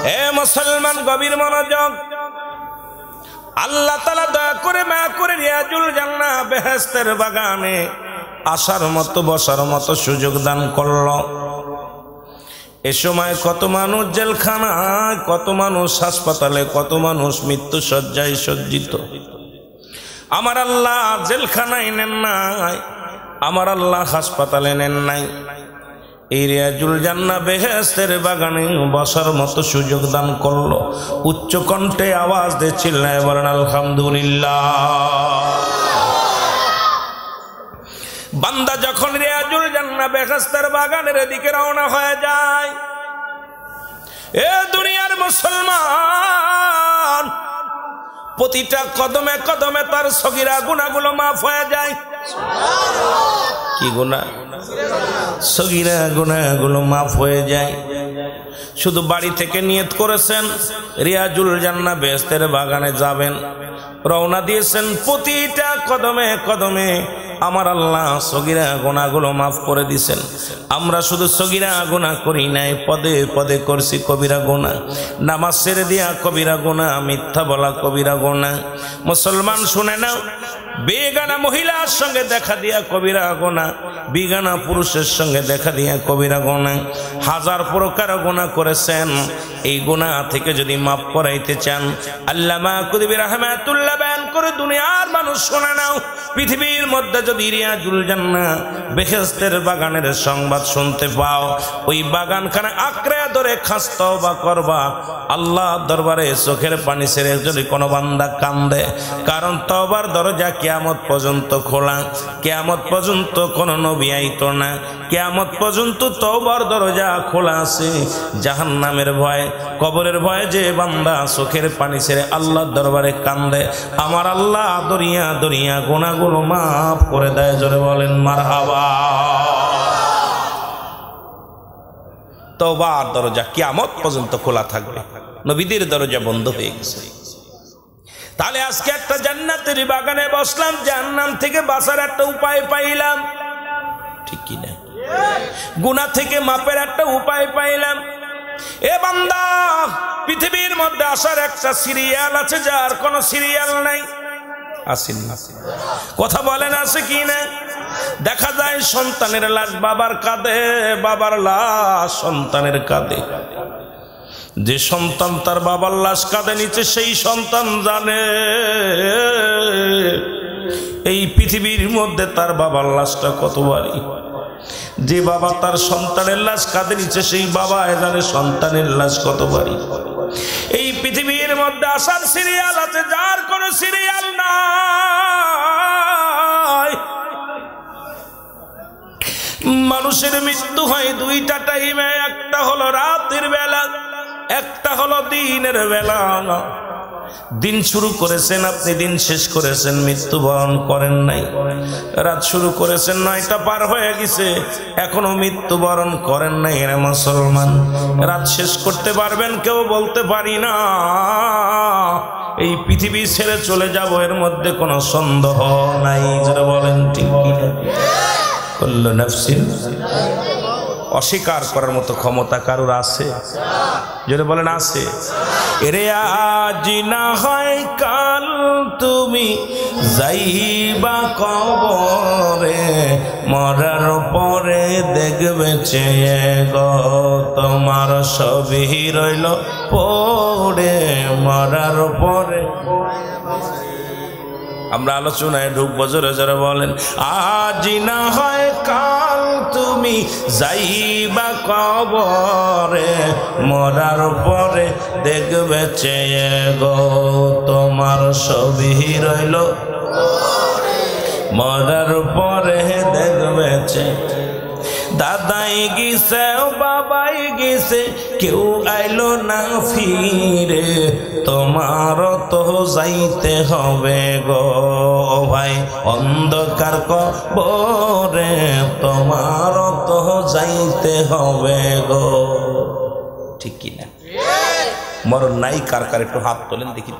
এ মুসলমান গভীর মনোযোগ। আল্লাহ তাআলা দয়া করে মায়া করে রিয়াজুল জান্নাহ বেহেশতের বাগানে আসার মতো বসার মতো সুযোগ দান করলো। এ সময় কত মানুষ জেলখানায়, কত মানুষ হাসপাতালে, কত মানুষ মৃত্যু শয্যায় সজ্জিত। আমার আল্লাহ জেলখানায় নেন নাই, আমার আল্লাহ হাসপাতালে নেন নাই, এই রিয়াজুল জান্নাহ বেহেশতের বাগানে বসার মতো সুযোগ দান করলো। উচ্চ কণ্ঠে আওয়াজ দিয়ে চিল্লায় বলেন আলহামদুলিল্লাহ। বান্দা যখন রিয়াজুল জান্নাহ বেহেশতের বাগানের দিকে রওনা হয়ে যায়, এ দুনিয়ার মুসলমান, প্রতিটা কদমে কদমে তার সগীরা গুনাহগুলো মাফ হয়ে যায়। কি গুনাহ? সগীরা গুনাহগুলো মাফ হয়ে যায়। শুধু বাড়ি থেকে নিয়ত করেছেন রিয়াজুল জান্নাহ বেহেশতের বাগানে যাবেন, রওনা দিয়েছেন, প্রতিটা কদমে কদমে আমার আল্লাহ সগীরা গুনাহগুলো মাফ করে দিয়েছেন। আমরা শুধু সগীরা গুনাহ করি নাই, পদে পদে করছি কবিরা গুনাহ। নামাজ ছেড়ে দিয়া কবিরা গুনাহ, মিথ্যা বলা কবিরা গুনাহ। মুসলমান শুনে নাও, বেগানা মহিলার সঙ্গে দেখা দিয়া কবিরা গুনাহ, বেগানা পুরুষের সঙ্গে দেখা দিয়া কবিরা গুনাহ। হাজার প্রকার গুনাহ করেছেন। এই গুনাহ থেকে যদি মাফ করাইতে চান, আল্লামা কুতুবী রাহমাতুল্লাহ বয়ান করে দুনিয়ার মানুষ শুনে নাও, পৃথিবীর মধ্যে যদি রিয়াজুল জান্নাহ বেহেশতের বাগানের সংবাদ শুনতে পাও, ওই বাগানখানে আঁকড়ে ধরে খাস তওবা করবা। আল্লাহ দরবারে চোখের পানি ছেড়ে যদি কোনো বান্দা কান্দে, কারণ তওবার দরজা কিয়ামত পর্যন্ত খোলা। কিয়ামত পর্যন্ত কোনো নবী আইতো না, কিয়ামত পর্যন্ত তওবার দরজা খোলা আছে। জাহান্নামের ভয়, কবরের ভয় যে বান্দা চোখের পানি ছেড়ে আল্লাহর দরবারে কান্দে, আমার আল্লাহ দরিয়া দরিয়া গুনাহগুলো মাফ করে দেয়। জোরে বলেন মারহাবা। তওবার দরজা কিয়ামত পর্যন্ত খোলা থাকবে, নবীদের দরজা বন্ধ হয়ে গেছে। তাহলে আজকে একটা জান্নাতের বাগানে বসলাম, জাহান্নাম থেকে বাঁচার একটা উপায় পাইলাম, ঠিক কি না? গুনাহ থেকে মাপের একটা উপায় পাইলাম। এ বান্দা, পৃথিবীর মধ্যে আসার একটা সিরিয়াল আছে, যার কোনো সিরিয়াল নাই। আসেন কথা বলেন, আছে কি না? দেখা যায় সন্তানের লাশ বাবার কাঁধে, বাবার লাশ সন্তানের কাঁধে। যে সন্তান তার বাবার লাশ কাঁধে নিচে, সেই সন্তান জানে এই পৃথিবীর মধ্যে তার বাবার লাশটা কত ভারী। যে বাবা তার সন্তানের লাশ কাঁধে নিচে, সেই বাবা জানে সন্তানের লাশ কত ভারী। এই পৃথিবীর মধ্যে আসার সিরিয়াল আছে, যার কোনো সিরিয়াল নাই। মানুষের মৃত্যু হয় দুইটা টাইমে, একটা হলো রাতের বেলা, একটা হলো দিনের বেলা। দিন শুরু করেছেন আপনি, দিন শেষ করেছেন, মৃত্যুবরণ করেন নাই। রাত শুরু করেছেন, 9টা পার হয়ে গেছে, এখনো মৃত্যুবরণ করেন নাই। রে মুসলমান, রাত শেষ করতে পারবেন কেউ বলতে পারি না। এই পৃথিবী ছেড়ে চলে যাব, এর মধ্যে কোনো সন্দেহ নাই। যারা বলেন ঠিক কিনা? কুল্লু নাফসিন, অস্বীকার করার মতো ক্ষমতা কারোর আছে? যদি বলেন আছে। এরে আজ না হয় কাল তুমি যাইবা কবরে, মরার পরে দেখবে চেয়ে গো তোমার সবই রইল পড়ে, মরার পরে। আমরা আলোচনায় ঢুকবো, জোরে জোরে বলেন। আজ না হয় কাল তুমি যাইবা কবরে, মরার পরে দেখবে চেয়ে গো তোমার সবই রইল, মরার পরে দেখবে চেয়ে। দাদাই গিয়েছে, বাবাই গিয়েছে, কেউ আইলো না ফিরে, তোমার তো যাইতে হবে গো ভাই অন্ধকার কবরে, তোমার তো যাইতে হবে গো। ঠিক কিনা? মরণ নাই কার কার? একটু হাত তোলেন দেখি।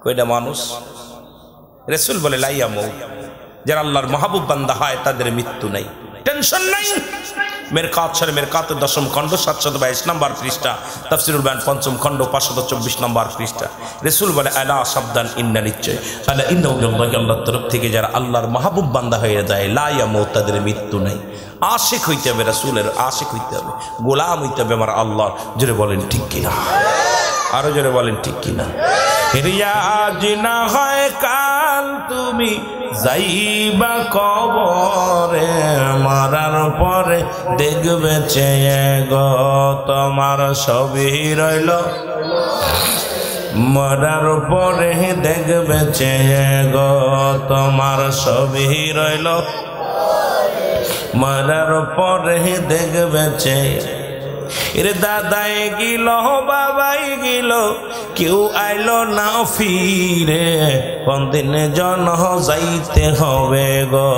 কয়টা মানুষ? রাসূল বলে লাইয়া মউত, যারা আল্লাহর মাহবুব বান্দা হয় তাদের মৃত্যু নাই, টেনশন নাই। মেরকাত শরীফ মেরকাতের 10ম খণ্ড 722 নম্বর পৃষ্ঠা, তাফসীরুল বায়ান 5ম খণ্ড 524 নম্বর পৃষ্ঠা। রাসূল বলে আলা সাবধান, ইন্না নিশ্চয়, আলা ইন্নাহু মিনাল্লাহি, আল্লাহর তরফ থেকে যারা আল্লাহর মাহবুব বান্দা হয়ে যায়, লা ইয়ামুত, তাদের মৃত্যু নাই। আশিক হইতে হবে, রাসূলের আশিক হইতে হবে, গোলাম হইতে হবে আমার আল্লাহর। জোরে বলেন ঠিক কিনা, আরো জোরে বলেন ঠিক কিনা। রিয়াজ না হয় কাল তুমি যাইবা কবরে, মারার পরে দেখবে চেয়ে গো তোমার সবই রইল, মরার পরে দেখবে চেয়ে গো তোমার সবই রইল, মরার পরে দেখবে চেয়ে। এরে দাদাই গিল বাবাই গিল, কেউ আইলো না ফিরে, কোনদিন জন যাইতে হবে গো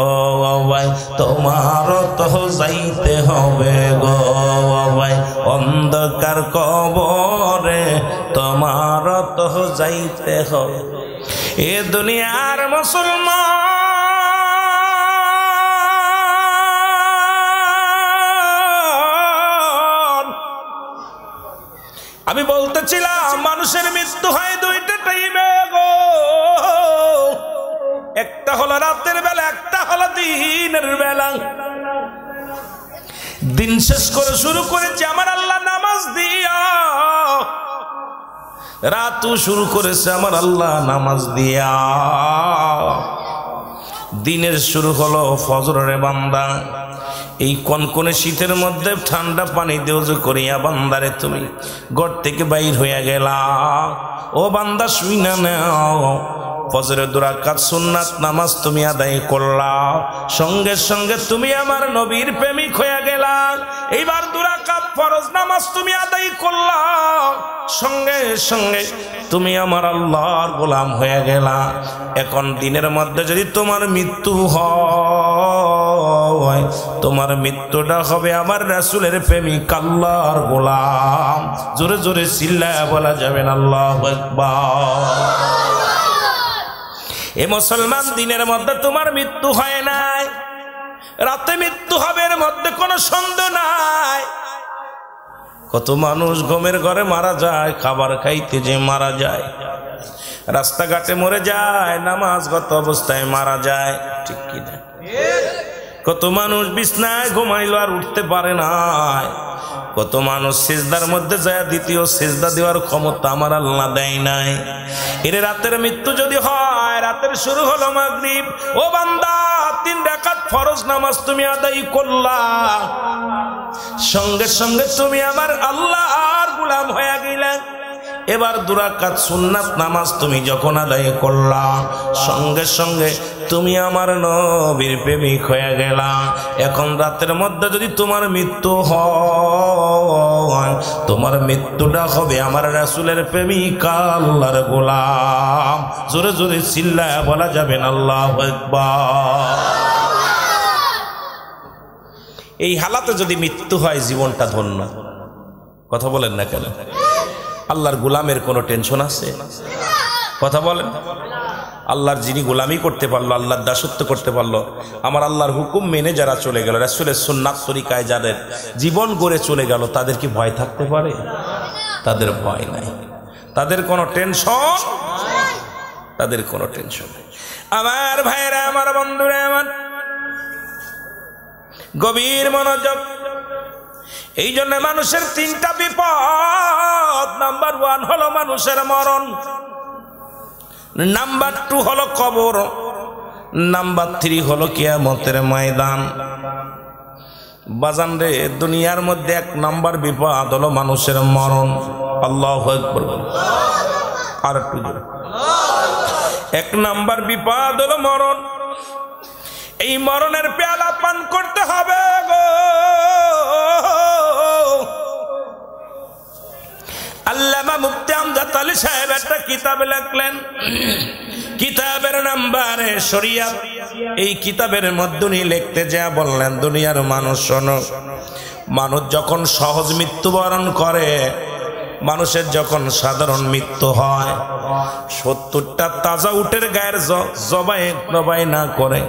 ভাই, তোমার তো যাইতে হবে গো ভাই, অন্ধকার কবরে তোমার তো যাইতে হবে। এ দুনিয়ার মুসলমান, আমি বলতেছিলাম মানুষের মৃত্যু হয় দুইটা টাইমে গো, একটা হলো রাতের বেলা, একটা হলো দিনের বেলা। দিন শেষ করে শুরু করেছে আমার আল্লাহ নামাজ দিয়া, রাতও শুরু করেছে আমার আল্লাহ নামাজ দিয়া। দিনের শুরু হলো ফজরের বান্দা, এই কনকনে শীতের মধ্যে ঠান্ডা পানি দিয়ে ওযু করিয়া বান্দারে তুমি ঘর থেকে বাইর হইয়া গেলা। ও বান্দা শুই না নাও, ফজরের 2 রাকাত সুন্নাত নামাজ তুমি আদায় করলা, সঙ্গে সঙ্গে তুমি আমার নবীর প্রেমিক হইয়া গেলা। এইবার 2 রাকাত ফরজ নামাজ তুমি আদায় করলা, সঙ্গে সঙ্গে তুমি আমার আল্লাহর গোলাম হয়ে গেলা। এখন দিনের মধ্যে যদি তোমার মৃত্যু হয়, তোমার মৃত্যুটা হবে আমার রাসূলের প্রেমিক আল্লাহর গোলাম। জোরে জোরে চিল্লায়া বলা যাবে না আল্লাহু আকবার। এ মুসলমান, দিনের মধ্যে তোমার মৃত্যু হয় নাই, রাতে মৃত্যু হবে, এর মধ্যে কোনো সন্দেহ নাই। কত মানুষ ঘুমের ঘরে মারা যায়, খাবার খাইতে যে মারা যায়, রাস্তাঘাটে মরে যায়, নামাজগত অবস্থায় মারা যায়, ঠিক কিনা? কত মানুষ বিছনায় ঘুমাইলো আর উঠতে পারে না, কত মানুষ সিজদার মধ্যে যায়, দ্বিতীয় সিজদা দেওয়ার ক্ষমতা আমার আল্লাহ দেয় নাই। এর রাতের মৃত্যু যদি হয়, রাতের শুরু হলো মাগরিব, ও বান্দা 3 রাকাত ফরজ নামাজ তুমি আদায় করলা, সঙ্গে সঙ্গে তুমি আমার আল্লাহর গোলাম হয়ে গেলা। এবার 2 রাকাত সুন্নাত নামাজ তুমি যখন আদায় করলা, সঙ্গে সঙ্গে তুমি আমার নবীর প্রেমিক হয়ে গেলা। এখন রাতের মধ্যে যদি তোমার মৃত্যু হয়, তোমার মৃত্যুটা হবে আমার রাসূলের প্রেমিক আল্লাহর গোলাম। জোরে জোরে চিল্লায়া বলা যাবে না আল্লাহু আকবার। এই হালাতে যদি মৃত্যু হয়, জীবনটা ধন্য। কথা বলেন না কেন? আল্লাহর গোলামের কোনো টেনশন আছে? কথা বলেন। আল্লাহর যিনি গোলামি করতে পারলো, আল্লাহর দাসত্ব করতে পারলো, আমার আল্লাহর হুকুম মেনে যারা চলে গেল, রাসূলের সুন্নাত তরিকায় যাদের জীবন গড়ে চলে গেল, তাদের কি ভয় থাকতে পারে? তাদের ভয় নাই, তাদের কোনো টেনশন, তাদের কোনো টেনশন নেই। আমার ভাইরা, আমার বন্ধুরা, আমার গভীর মনোযোগ। এই জন্য মানুষের 3টা বিপদ। নাম্বার 1 হলো মানুষের মরণ, নাম্বার 2 হলো কবর, নাম্বার 3 হলো কিয়ামতের ময়দান। বাজান রে, দুনিয়ার মধ্যে 1 নাম্বার বিপদ হলো মানুষের মরণ। আল্লাহু আকবার। আর একটু 1 নাম্বার বিপদ হলো মরণ। এই মরণের পেয়ালা পান করতে হবে গো। আল্লামা মুফতি আমজাদ আলী সাহেব একটা কিতাব লিখলেন, কিতাবের নাম্বারে শরিয়াত। এই কিতাবের মধ্যে উনি লিখতে যা বললেন, দুনিয়ার মানুষ শোনো, মানুষ যখন সহজ মৃত্যুবরণ করে, মানুষের যখন সাধারণ মৃত্যু হয় 70টা তাজা উটের গায়ের জবাই না করে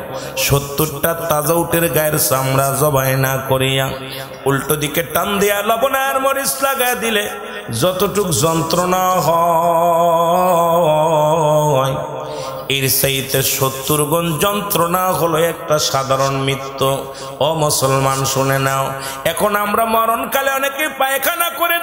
70টা তাজা উটের গায়ের চামড়া জবাই না করিয়া উল্টো দিকে টান দিয়া লবণ আর মরিচ লাগায় দিলে যতটুক যন্ত্রণা হয় এর চাইতে 70 গুণ যন্ত্রণা হলো একটা সাধারণ মৃত্যু। ও মুসলমান শুনে নাও, এখন আমরা মরণকালে অনেকে পায়খানা করে